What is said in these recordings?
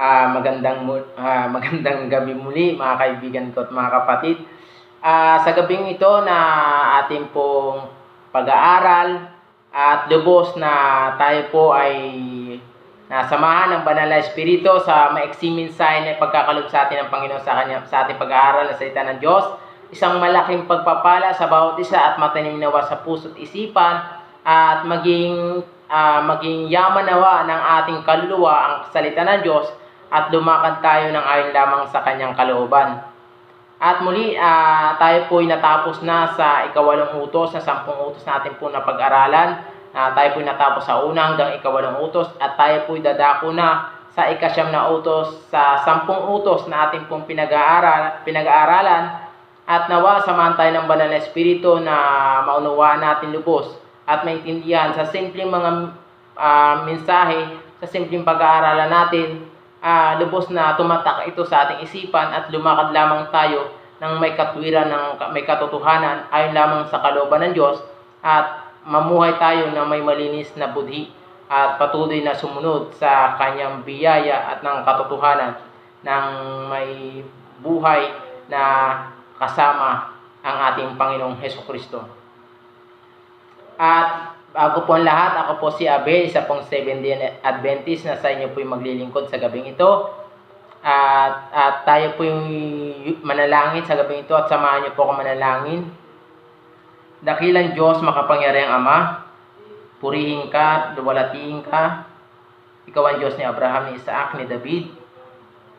Magandang gabi muli mga kaibigan ko at mga kapatid. Sa gabing ito na ating pong pag-aaral at lubos na tayo po ay nasamahan ng Banal na Espiritu sa maiksing mensahe na ipagkakalob sa atin ng Panginoon sa ating pag-aaral ng salita ng Diyos. Isang malaking pagpapala sa bawat isa at matanim nawa sa puso't isipan at maging yaman nawa ng ating kaluluwa ang salita ng Diyos at lumakad tayo ng ayon lamang sa kanyang kalooban. At muli, tayo po'y natapos na sa ikawalong utos, sa 10 utos natin po na pag-aralan. Tayo po'y natapos sa una hanggang ikawalong utos at tayo po'y dadako na sa ikasyam na utos, sa 10 utos na ating pong pinag-aaralan. At nawa, samahan tayo ng Banal na Espiritu na maunawaan natin lubos at maintindihan sa simpleng mga mensahe, sa simpleng pag-aaralan natin, lubos na tumatak ito sa ating isipan at lumakad lamang tayo ng may katwiran, may katotohanan ayon lamang sa kalooban ng Diyos at mamuhay tayo ng may malinis na budhi at patuloy na sumunod sa kanyang biyaya at ng katotohanan ng may buhay na kasama ang ating Panginoong Hesukristo. At bago po ang lahat, ako po si Abel, isa pong Seventh-day Adventist na sa inyo po'y maglilingkod sa gabing ito. At tayo po'y manalangin sa gabing ito at samahan niyo po ako manalangin. Dakilang Diyos, makapangyarihang Ama, purihin ka, luwalhatiin ka. Ikaw ang Diyos ni Abraham, ni Isaac, ni David.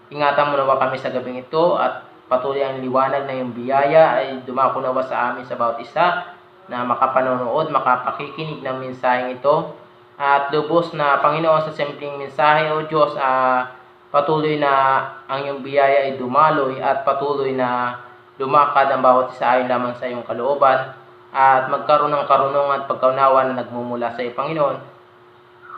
Ingatan mo nawa kami sa gabing ito at patuloy ang liwanag na yung biyaya ay dumako nawa sa amin sa bawat isa na makapanonood, makapakikinig ng mensaheng ito. At lubos na Panginoon sa simpleng mensahe, O Diyos, patuloy na ang iyong biyaya ay dumaloy at patuloy na lumakad ang bawat isa ayon lamang sa iyong kalooban at magkaroon ng karunungan at pagkaunawa na nagmumula sa iyo, Panginoon.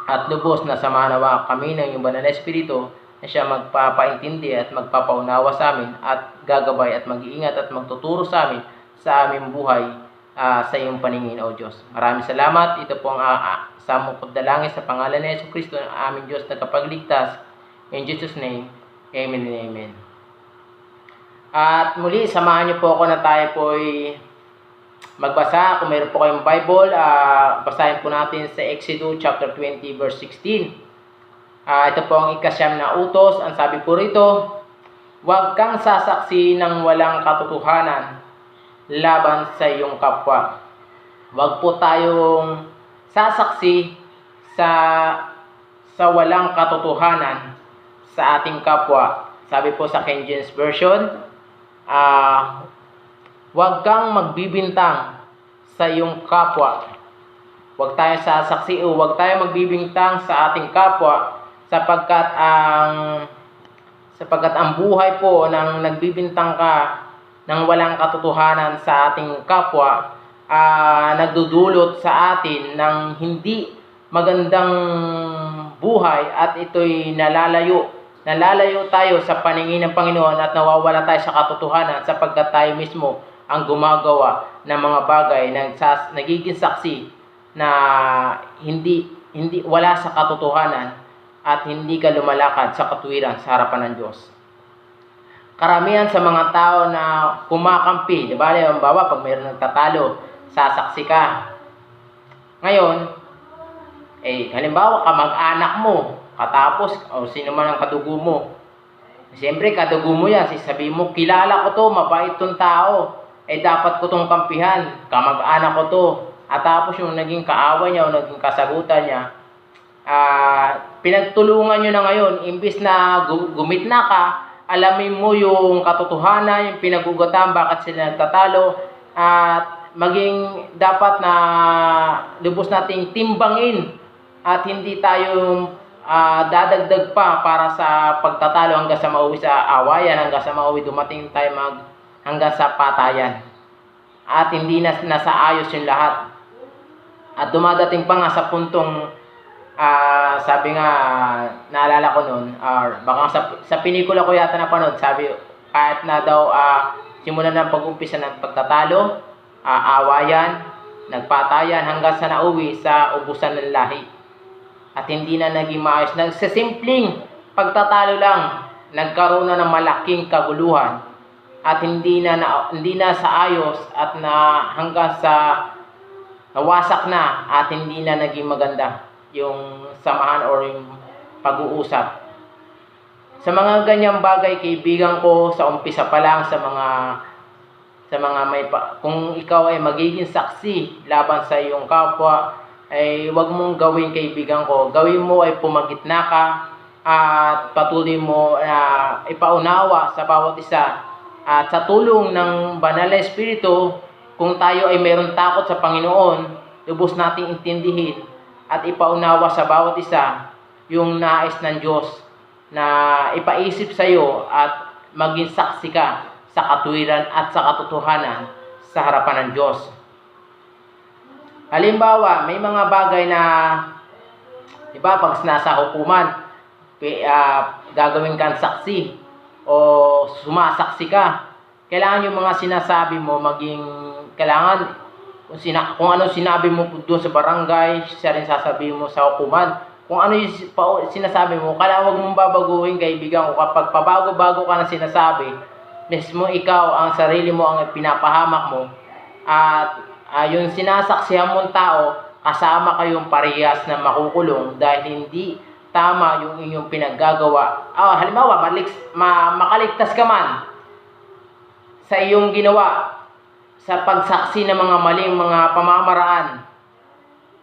At lubos na samahan nawa kami ng iyong Banal na Espiritu na siya magpapaintindi at magpapaunawa sa amin at gagabay at mag-iingat at magtuturo sa amin sa aming buhay sa iyong paningin, O Diyos. Maraming salamat. Ito po ang samukod dalangin sa pangalan ni Jesucristo, ang aming Diyos na kapagligtas. In Jesus' name, Amen and Amen. At muli, samahan niyo po ako na tayo po'y magbasa. Kung mayroon po kayong Bible, basahin po natin sa Exodus chapter 20 verse 16. Ito po ang ikasyam na utos. Ang sabi po rito, huwag kang sasaksi ng walang katotohanan laban sa iyong kapwa. Huwag po tayong sasaksi sa walang katotohanan sa ating kapwa. Sabi po sa King James Version, huwag kang magbibintang sa iyong kapwa. Huwag tayong sasaksi o huwag tayong magbibintang sa ating kapwa sapagkat ang buhay po ng nagbibintang ka ng walang katotohanan sa ating kapwa, nagdudulot sa atin ng hindi magandang buhay at ito'y nalalayo tayo sa paningin ng Panginoon at nawawala tayo sa katotohanan sapagkat tayo mismo ang gumagawa ng mga bagay na nagiging saksi na hindi wala sa katotohanan at hindi ka lumalakad sa katwiran sa harapan ng Diyos. Karamihan sa mga tao na kumakampi, di ba? Halimbawa, pag mayroon nagtatalo, sasaksi ka. Ngayon, halimbawa, kamag-anak mo, katapos, o sino man ang kadugo mo. Siyempre, kadugo mo yan. Sabihin mo, kilala ko to, mabait tong tao. Dapat ko tong kampihan. Kamag-anak ko to. At tapos yung naging kaaway niya o naging kasagutan niya, pinagtulungan nyo na ngayon, imbis na gumitna ka, alamin mo yung katotohanan, yung pinag-ugatan, bakit sila nagtatalo, at maging dapat na lubos nating timbangin at hindi tayo dadagdag pa para sa pagtatalo hanggang sa mauwi sa awayan, hanggang sa mauwi dumating tayo hanggang sa patayan. At hindi nasa ayos yung lahat. At dumadating pa nga sa puntong sabi nga, naalala ko noon, baka sa pelikula ko yata napanood, sabi, kahit na daw simulan ng pag-umpisa ng pagtatalo, awayan, nagpatayan, hanggang sa nauwi sa ubusan ng lahi. At hindi na naging maayos. Nagsisimpleng pagtatalo lang, nagkaroon na ng malaking kaguluhan at hindi na sa ayos at na hanggang sa nawasak na at hindi na naging maganda yung samahan or yung pag-uusap. Sa mga ganyang bagay, kaibigan ko, sa umpisa pa lang kung ikaw ay magiging saksi laban sa iyong kapwa, ay wag mong gawin, kaibigan ko. Gawin mo ay pumagitna ka at patuloy mo na ipaunawa sa bawat isa. At sa tulong ng Banal na Espiritu, kung tayo ay mayroon takot sa Panginoon, lubos nating intindihin at ipaunawa sa bawat isa yung nais ng Diyos na ipaisip sa iyo at maging saksi ka sa katuwiran at sa katotohanan sa harapan ng Diyos. Halimbawa, may mga bagay na, di ba, pag nasa hukuman, gagawin kang saksi o sumasaksi ka, kailangan yung mga sinasabi mo kailangan kung ano sinabi mo doon sa barangay, siya rin sasabihin mo sa hukuman. Kung ano yung sinasabi mo, kailangan huwag mong babaguhin, kaibigan ko. Kapag pabago-bago ka na sinasabi, mismo ikaw, ang sarili mo ang pinapahamak mo, at yung sinasaksihan mong tao, kasama kayong parehas na makukulong dahil hindi tama yung inyong pinaggagawa. Halimbawa, makaligtas ka man sa iyong ginawa sa pagsaksi ng mga maling mga pamamaraan.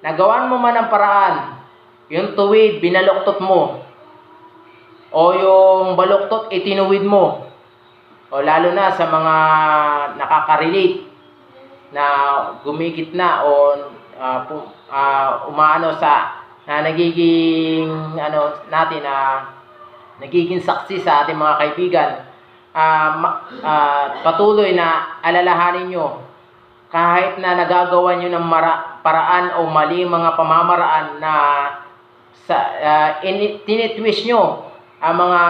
Nagawan mo man ang paraan, yung tuwid, binaluktot mo, o yung baluktot, itinuwid mo, o lalo na sa mga nakaka-relate na gumigit na o umaano sa nagiging nagiging saksi sa ating mga kaibigan, patuloy na alalahanin nyo kahit na nagagawa nyo ng paraan o mali mga pamamaraan na tinitwist nyo ang mga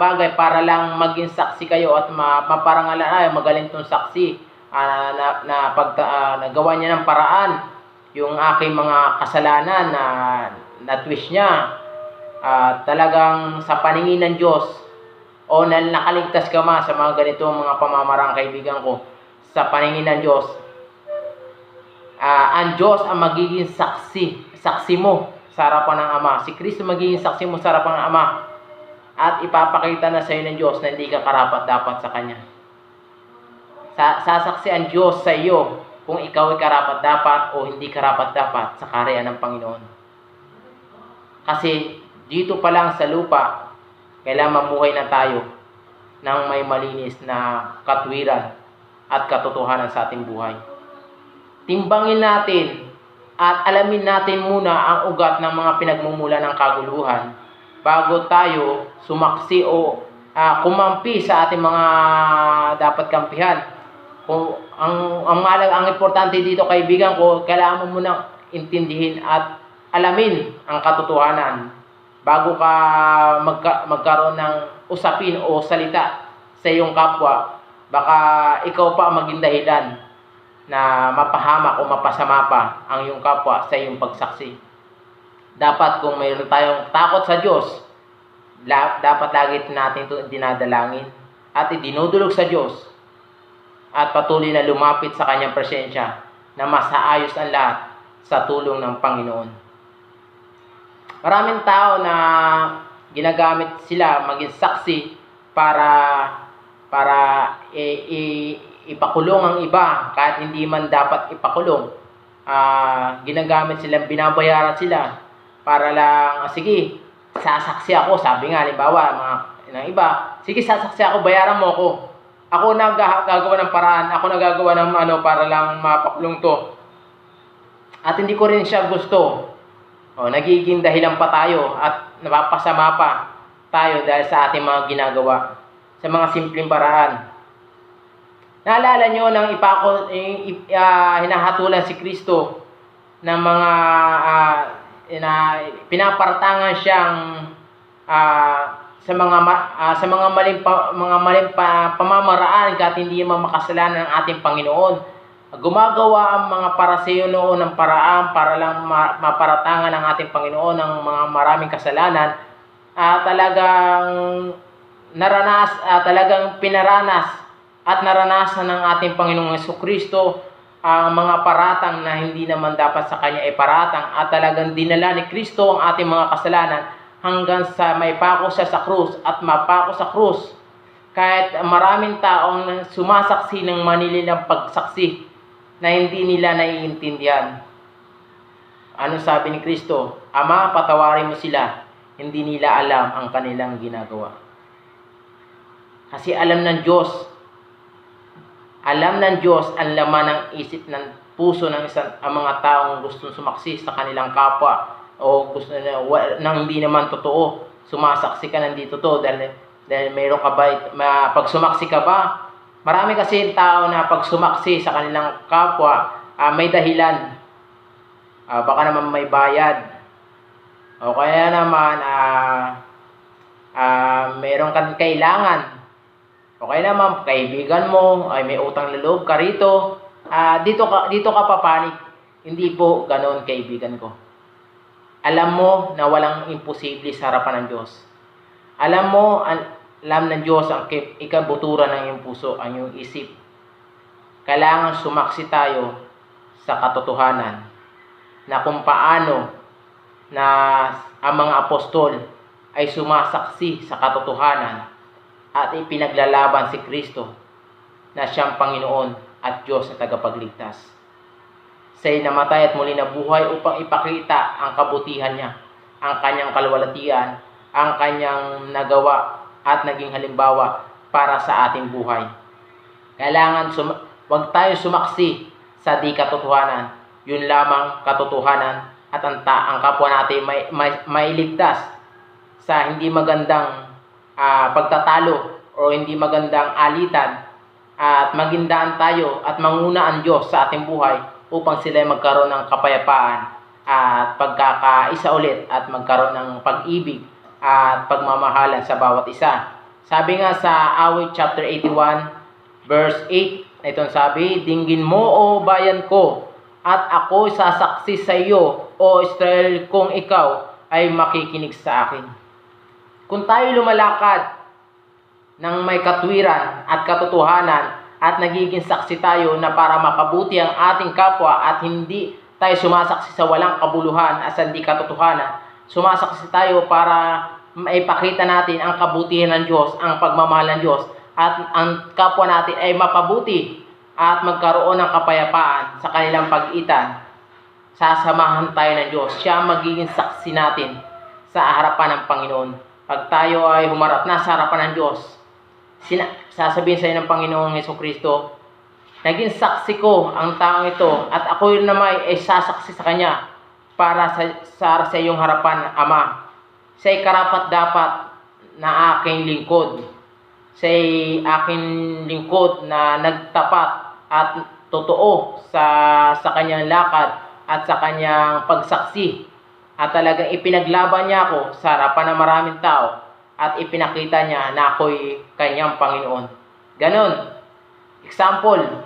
bagay para lang maging saksi kayo at maparangalan, magaling tong saksi nagawa niya ng paraan yung aking mga kasalanan na twist niya. Talagang sa paningin ng Diyos o nakaligtas ka ma sa mga ganitong mga pamamarang, kaibigan ko, sa paningin ng Diyos, ang Diyos ang magiging saksi mo sa harapan ng Ama. Si Kristo magiging saksi mo sa harapan ng Ama at ipapakita na sa iyo ng Diyos na hindi ka karapat-dapat sa Kanya. Sasaksi ang Diyos sa iyo kung ikaw ay karapat-dapat o hindi karapat-dapat sa kaharian ng Panginoon. Kasi dito pa lang sa lupa, kailangan mamuhay na tayo ng may malinis na katwiran at katotohanan sa ating buhay. Timbangin natin at alamin natin muna ang ugat ng mga pinagmumula ng kaguluhan bago tayo sumaksi o kumampi sa ating mga dapat kampihan. Kung ang importante dito, kaibigan ko, kailangan mo munang intindihin at alamin ang katotohanan bago ka magkaroon ng usapin o salita sa iyong kapwa. Baka ikaw pa ang maging dahilan na mapahamak o mapasama pa ang iyong kapwa sa iyong pagsaksi. Dapat kung mayroon tayong takot sa Diyos, dapat lagi natin ito dinadalangin at idinudulog sa Diyos at patuloy na lumapit sa Kanyang presensya na masaayos ang lahat sa tulong ng Panginoon. Maraming tao na ginagamit sila maging saksi para ipakulong ang iba kahit hindi man dapat ipakulong. Ginagamit sila, binabayaran sila para lang, sige, sasaksi ako. Sabi nga, halimbawa, ng iba, sige, sasaksi ako, bayaran mo ako. Ako nagagawa ng paraan, ako nagagawa ng para lang mapakulong to. At hindi ko rin siya gusto. Nagiging dahilan pa tayo at napapasama pa tayo dahil sa ating mga ginagawa sa mga simpleng paraan. Naalala nyo nang hinahatulan si Kristo ng mga pinapartangan siyang sa mga maling pamamaraan kahit hindi man makasalanan ng ating Panginoon. Gumagawa ang mga Pariseo noon ng paraan para lang maparatangan ng ating Panginoon ng mga maraming kasalanan talagang talagang pinaranas at naranasan ng ating Panginoong Jesucristo ang mga paratang na hindi naman dapat sa Kanya iparatang, at talagang dinala ni Kristo ang ating mga kasalanan hanggang sa may pako siya sa krus at mapako sa krus. Kahit maraming taong sumasaksi ng manilinang pagsaksi na hindi nila naiintindihan. Ano sabi ni Kristo? Ama, patawarin mo sila. Hindi nila alam ang kanilang ginagawa. Kasi alam ng Diyos ang laman ng isip ng puso ng ang mga taong gustong sumaksi sa kanilang kapwa, o gusto nang hindi naman totoo. Sumasaksi ka ng hindi totoo dahil mayroon ka ba, pag sumaksi ka ba? Marami kasi tao na pag sumaksi sa kanilang kapwa, may dahilan. Baka naman may bayad. O kaya naman, mayroon kang kailangan. O kaya naman, kaibigan mo, ay may utang na loob ka rito. Dito ka papanik. Hindi po ganon, kaibigan ko. Alam mo na walang imposible sa harapan ng Diyos. Alam ng Diyos ang ikabuturan ng iyong puso, ang iyong isip. Kailangan sumaksi tayo sa katotohanan na kung paano na ang mga apostol ay sumasaksi sa katotohanan at ipinaglalaban si Kristo na siyang Panginoon at Diyos na tagapagligtas. Siya'y namatay at muli na buhay upang ipakita ang kabutihan niya, ang kanyang kalwalatian, ang kanyang nagawa at naging halimbawa para sa ating buhay. Kailangan wag tayo sumaksi sa di katotohanan. Yun lamang katotohanan, at ang kapwa natin may iligtas sa hindi magandang pagtatalo o hindi magandang alitan, at magindaan tayo at manguna ang Diyos sa ating buhay upang sila magkaroon ng kapayapaan at pagkakaisa ulit, at magkaroon ng pag-ibig at pagmamahalan sa bawat isa. Sabi nga sa Awit chapter 81 verse 8, itong sabi, dinggin mo, o bayan ko, at ako sasaksi sa iyo, o Israel, kung ikaw ay makikinig sa akin. Kung tayo lumalakad ng may katwiran at katotohanan, at nagiging saksi tayo na para makabuti ang ating kapwa, at hindi tayo sumasaksi sa walang kabuluhan at sa hindi katotohanan, sumasaksi tayo para maipakita natin ang kabutihan ng Diyos, ang pagmamahal ng Diyos, at ang kapwa natin ay mapabuti at magkaroon ng kapayapaan sa kanilang pag-itan, sasamahan tayo ng Diyos. Siya ang magiging saksi natin sa harapan ng Panginoon. Pag tayo ay humarap na sa harapan ng Diyos, sasabihin sa iyo ng Panginoong Jesucristo, naging saksi ko ang taong ito, at ako rin naman ay sasaksi sa Kanya para sa iyong harapan, Ama. Siya'y karapat-dapat na aking lingkod. Siya'y aking lingkod na nagtapat at totoo sa kanyang lakad at sa kanyang pagsaksi. At talagang ipinaglaban niya ako sa harapan ng maraming tao, at ipinakita niya na ako'y kanyang Panginoon. Ganon. Example,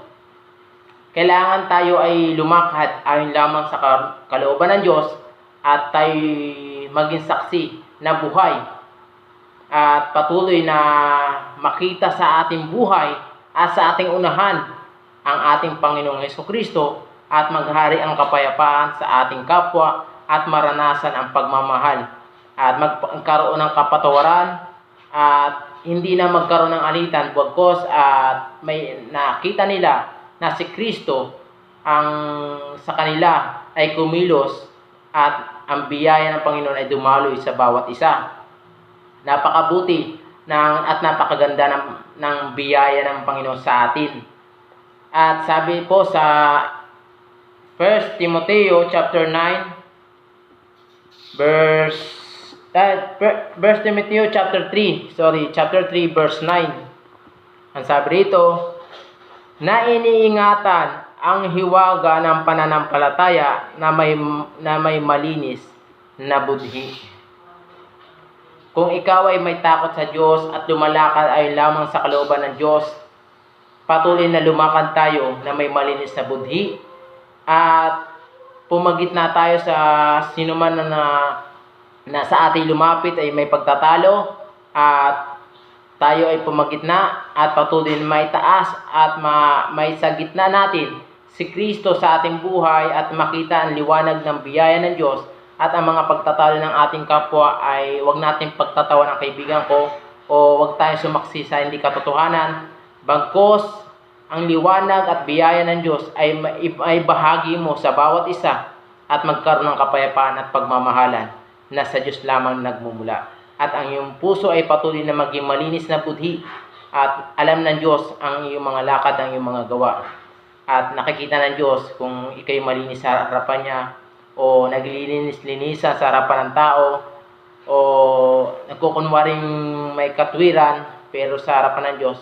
kailangan tayo ay lumakad ayon lamang sa kalooban ng Diyos, at tayo maging saksi na buhay at patuloy na makita sa ating buhay at sa ating unahan ang ating Panginoong Jesucristo, at maghari ang kapayapaan sa ating kapwa, at maranasan ang pagmamahal, at magkaroon ng kapatawaran, at hindi na magkaroon ng alitan, bagkos at may nakita nila na si Kristo ang sa kanila ay kumilos, at ang biyaya ng Panginoon ay dumaloy sa bawat isa. Napakabuti at napakaganda ng biyaya ng Panginoon sa atin. At sabi po sa 1 Timoteo chapter 9 1 Timoteo chapter 3 verse 9. Ang sabi rito, na iniingatan ang hiwaga ng pananampalataya na may malinis na budhi. Kung ikaw ay may takot sa Diyos at lumalakad ay lamang sa kalooban ng Diyos, patuloy na lumakad tayo na may malinis na budhi, at pumagit na tayo sa sinuman na na sa ating lumapit ay may pagtatalo at tayo ay pumagitna at patuloy na may taas at may sa gitna natin si Kristo sa ating buhay at makita ang liwanag ng biyaya ng Diyos at ang mga pagtatalo ng ating kapwa ay wag nating pagtatawan ng kaibigan ko o wag tayong sumaksi sa hindi katotohanan. Bagkus ang liwanag at biyaya ng Diyos ay bahagi mo sa bawat isa at magkaroon ng kapayapaan at pagmamahalan na sa Diyos lamang nagmumula. At ang iyong puso ay patuloy na maging malinis na budhi at alam ng Diyos ang iyong mga lakad, ang iyong mga gawa. At nakikita ng Diyos kung ikay malinis sa harapan niya o naglilinis-linisan sa harapan ng tao o nagkukunwaring may katwiran pero sa harapan ng Diyos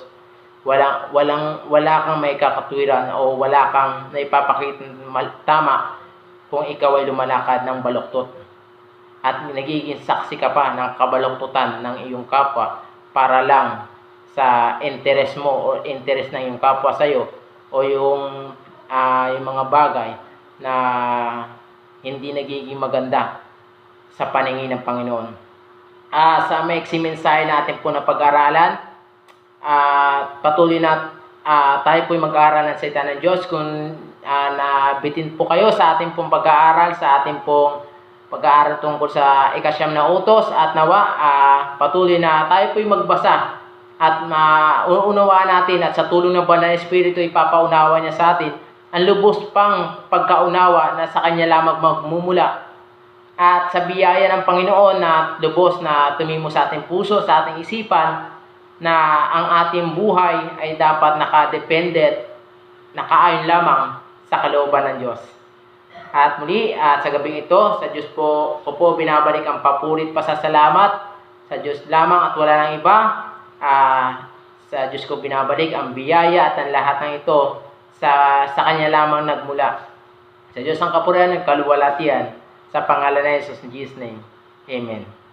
wala kang may kakatwiran o wala kang naipapakita tama kung ikaw ay lumalakad ng baluktot at nagiging saksi ka pa ng kabaluktutan ng iyong kapwa para lang sa interes mo o interes ng iyong kapwa sa iyo o yung mga bagay na hindi nagiging maganda sa paningin ng Panginoon. Sa maiksi mensahe natin po na pag-aralan, patuloy na tayo po mag-aaral ng salita ng Diyos. Kung nabitin po kayo sa ating pong pag-aaral, sa ating pong pag-aaral tungkol sa ikasyam na utos at nawa patuloy na tayo po magbasa at maunawaan natin at sa tulong ng Banal na Espiritu ipapaunawa niya sa atin ang lubos pang pagkaunawa na sa Kanya lamang magmumula at sa biyaya ng Panginoon na lubos na tumimo sa ating puso, sa ating isipan na ang ating buhay ay dapat nakadependent, nakaayon lamang sa kalooban ng Diyos. At muli, sa gabing ito, sa Diyos ko po binabalik ang papurit pasasalamat sa Diyos lamang at wala nang iba. Sa Diyos ko binabalik ang biyaya at ang lahat ng ito sa Kanya lamang nagmula. Sa Diyos ang kapurihan ng kaluwalhatian sa pangalan ng Jesus in Jesus' name. Amen.